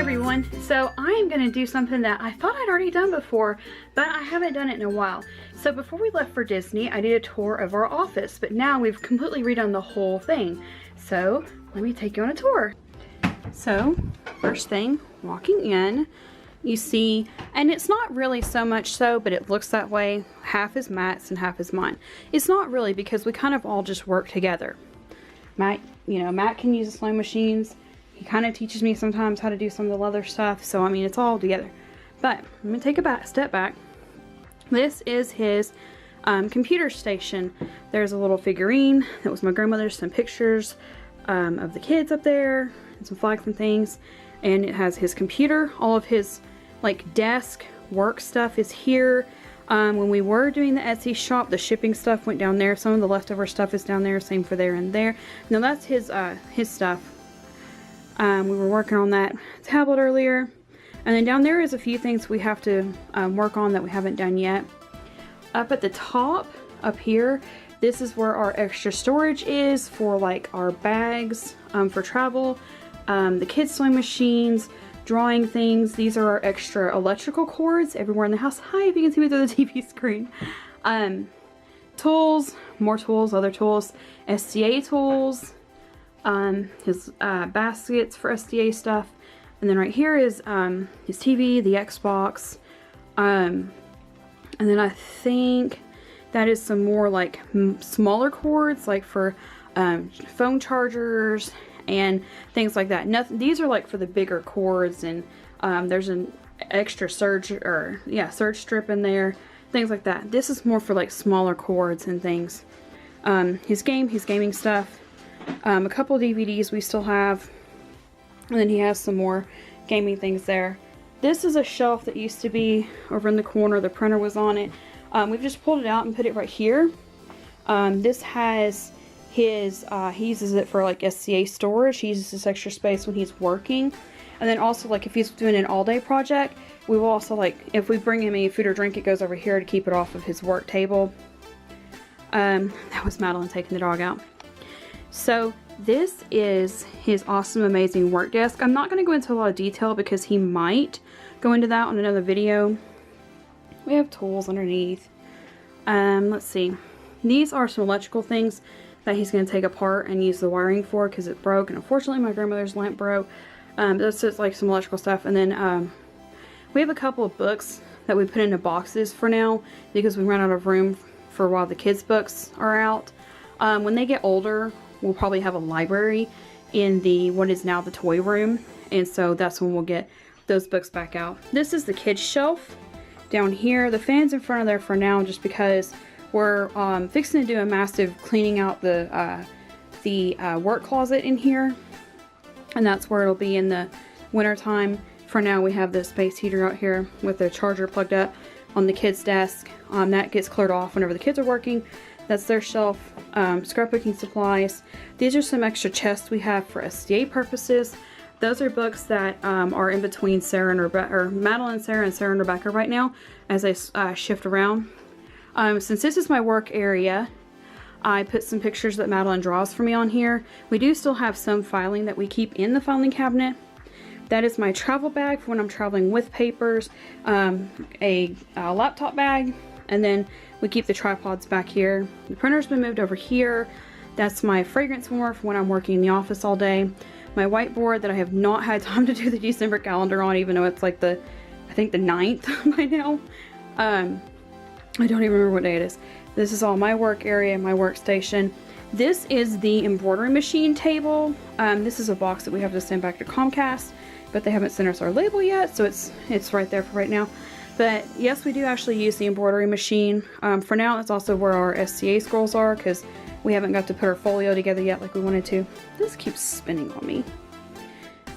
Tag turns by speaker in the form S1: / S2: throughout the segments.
S1: everyone, so I am going to do something that I thought I'd already done before, but I haven't done it in a while. So before we left for Disney, I did a tour of our office, but now we've completely redone the whole thing. So let me take you on a tour. So first thing, walking in, you see, and it's not really so much so, but it looks that way. Half is Matt's and half is mine. It's not really, because we kind of all just work together. Matt can use the sewing machines. He kind of teaches me sometimes how to do some of the leather stuff. So, I mean, it's all together. But let me take a step back. This is his computer station. There's a little figurine that was my grandmother's, some pictures of the kids up there, and some flags and things. And it has his computer. All of his like desk work stuff is here. When we were doing the Etsy shop, the shipping stuff went down there. Some of the leftover stuff is down there. Same for there and there. Now that's his stuff. We were working on that tablet earlier. And then down there is a few things we have to work on that we haven't done yet. Up at the top, up here, this is where our extra storage is for like our bags for travel. The kids' sewing machines, drawing things. These are our extra electrical cords everywhere in the house. Hi, if you can see me through the TV screen. Tools, more tools, other tools, STA tools. His baskets for SDA stuff, and then right here is his TV, the Xbox, and then I think that is some more like smaller cords, like for phone chargers and things like that. Nothing. These are like for the bigger cords, and there's an extra surge strip in there, things like that. This is more for like smaller cords and things. His gaming stuff. A couple of DVDs we still have, and then he has some more gaming things there. This is a shelf that used to be over in the corner. The printer was on it. We've just pulled it out and put it right here. This has his, he uses it for like SCA storage. He uses this extra space when he's working. And then also, like, if he's doing an all-day project, we will also, like, if we bring him any food or drink, it goes over here to keep it off of his work table. That was Madeline taking the dog out. So this is his awesome, amazing work desk. I'm not going to go into a lot of detail because he might go into that on another video. We have tools underneath. Let's see. These are some electrical things that he's going to take apart and use the wiring for because it broke. And unfortunately, my grandmother's lamp broke. This is like some electrical stuff. And then we have a couple of books that we put into boxes for now because we ran out of room for while the kids' books are out. When they get older, we'll probably have a library in the what is now the toy room, and so that's when we'll get those books back out. This is the kids shelf down here. The fan's in front of there for now just because we're fixing to do a massive cleaning out the work closet in here, and that's where it'll be in the winter time. For now, we have the space heater out here with the charger plugged up on the kids' desk. That gets cleared off whenever the kids are working. That's their shelf. Scrapbooking supplies. These are some extra chests we have for SDA purposes. Those are books that are in between Sarah and Rebecca, or Madeline, Sarah, and Sarah and Rebecca right now as I shift around. Since this is my work area, I put some pictures that Madeline draws for me on here. We do still have some filing that we keep in the filing cabinet. That is my travel bag for when I'm traveling with papers, a laptop bag, and then we keep the tripods back here. The printer's been moved over here. That's my fragrance warmer for when I'm working in the office all day. My whiteboard that I have not had time to do the December calendar on, even though it's like I think the 9th by now. I don't even remember what day it is. This is all my work area, my workstation. This is the embroidery machine table. This is a box that we have to send back to Comcast, but they haven't sent us our label yet, so it's right there for right now. But yes, we do actually use the embroidery machine. For now, it's also where our SCA scrolls are because we haven't got to put our folio together yet like we wanted to. This keeps spinning on me.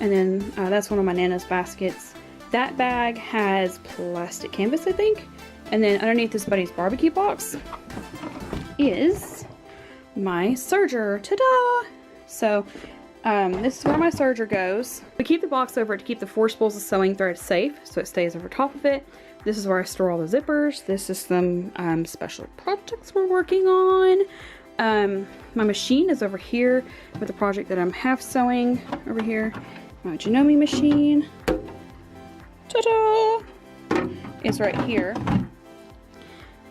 S1: And then that's one of my Nana's baskets. That bag has plastic canvas, I think. And then underneath this Buddy's barbecue box is my serger. Ta-da! So this is where my serger goes. We keep the box over to keep the 4 spools of sewing thread safe, so it stays over top of it. This is where I store all the zippers. This is some special projects we're working on. My machine is over here with the project that I'm half sewing over here. My Janome machine. ta-da, is right here.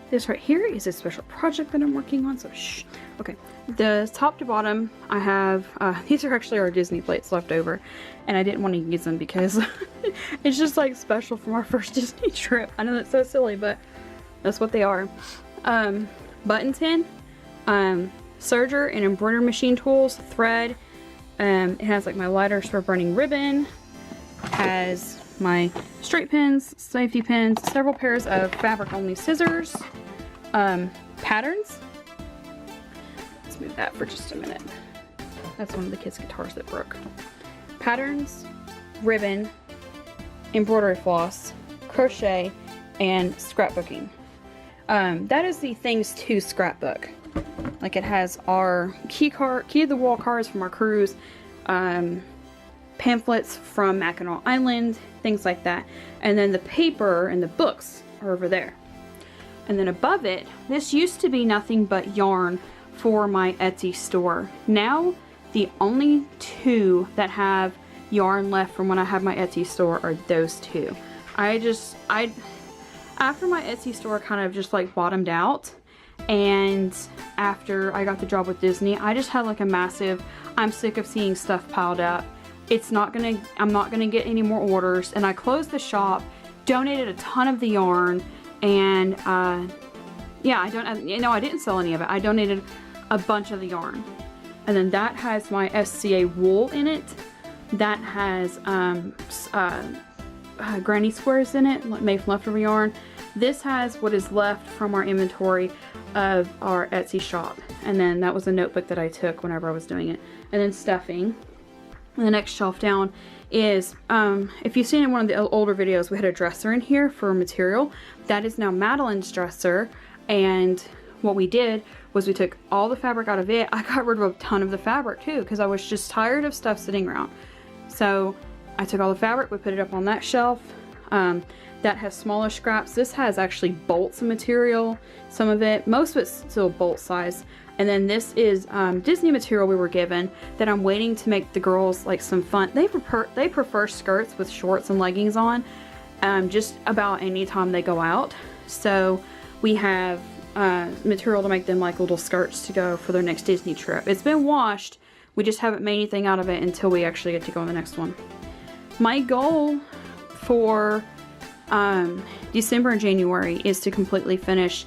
S1: This right here is a special project that I'm working on, so shh. Okay, the top to bottom, I have, these are actually our Disney plates left over, and I didn't want to use them because it's just like special from our first Disney trip. I know that's so silly, but that's what they are. Button tin, serger and embroidery machine tools, thread, it has like my lighters for burning ribbon, has my straight pins, safety pins, several pairs of fabric only scissors, patterns. Let's move that for just a minute. That's one of the kids' guitars that broke. Patterns, ribbon, embroidery floss, crochet, and scrapbooking. That is the things to scrapbook. Like it has our key of the wall cards from our cruise, pamphlets from Mackinac Island, things like that. And then the paper and the books are over there. And then above it, this used to be nothing but yarn for my Etsy store. Now, the only two that have yarn left from when I had my Etsy store are those two. After my Etsy store kind of just like bottomed out, and after I got the job with Disney, I just had like a massive, I'm sick of seeing stuff piled up. I'm not gonna get any more orders, and I closed the shop, donated a ton of the yarn, and yeah, I didn't sell any of it. I donated a bunch of the yarn. And then that has my SCA wool in it. That has granny squares in it, made from leftover yarn. This has what is left from our inventory of our Etsy shop. And then that was a notebook that I took whenever I was doing it. And then stuffing. And the next shelf down is, if you've seen in one of the older videos, we had a dresser in here for material. That is now Madeline's dresser. And what we did was we took all the fabric out of it. I got rid of a ton of the fabric too, because I was just tired of stuff sitting around. So I took all the fabric, we put it up on that shelf. That has smaller scraps. This has actually bolts of material, some of it. Most of it's still bolt size. And then this is Disney material we were given that I'm waiting to make the girls like some fun. They prefer skirts with shorts and leggings on just about any time they go out. So we have material to make them like little skirts to go for their next Disney trip. It's been washed. We just haven't made anything out of it until we actually get to go on the next one. My goal for December and January is to completely finish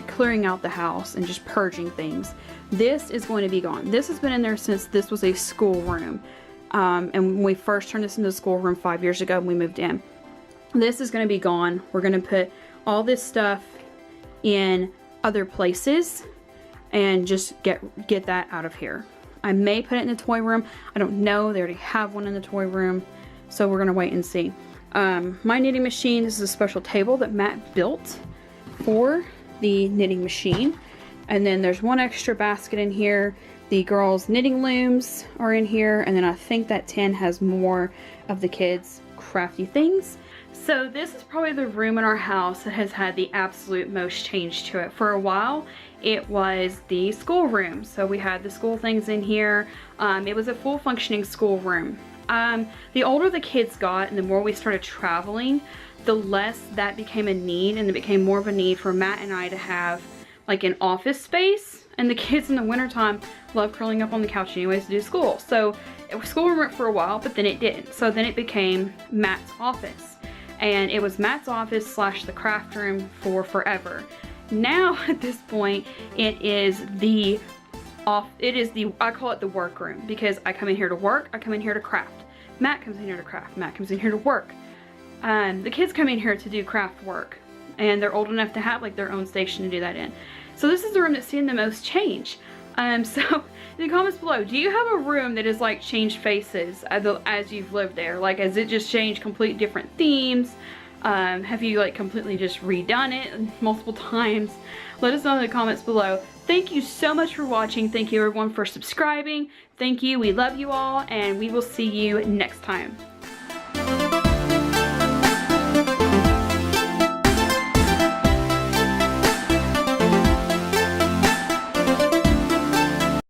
S1: clearing out the house and just purging things. This is going to be gone. This has been in there since this was a schoolroom. And when we first turned this into a schoolroom 5 years ago when we moved in. This is going to be gone. We're going to put all this stuff in other places and just get that out of here. I may put it in the toy room. I don't know. They already have one in the toy room. So we're going to wait and see. My knitting machine, this is a special table that Matt built for the knitting machine. And then there's one extra basket in here. The girls' knitting looms are in here. And then I think that tin has more of the kids' crafty things. So this is probably the room in our house that has had the absolute most change to it. For a while, it was the schoolroom. So we had the school things in here. It was a full functioning schoolroom. The older the kids got and the more we started traveling, the less that became a need, and it became more of a need for Matt and I to have like an office space. And the kids in the wintertime love curling up on the couch anyways to do school. So it was schoolroom for a while, but then it didn't. So then it became Matt's office. And it was Matt's office slash the craft room for forever. Now at this point, it is I call it the work room, because I come in here to work, I come in here to craft. Matt comes in here to craft, Matt comes in here to work. The kids come in here to do craft work, and they're old enough to have like their own station to do that in. So this is the room that's seen the most change. So in the comments below, do you have a room that has like changed faces as you've lived there? Like, has it just changed complete different themes? Have you like completely just redone it multiple times? Let us know in the comments below. Thank you so much for watching. Thank you everyone for subscribing. Thank you. We love you all, and we will see you next time.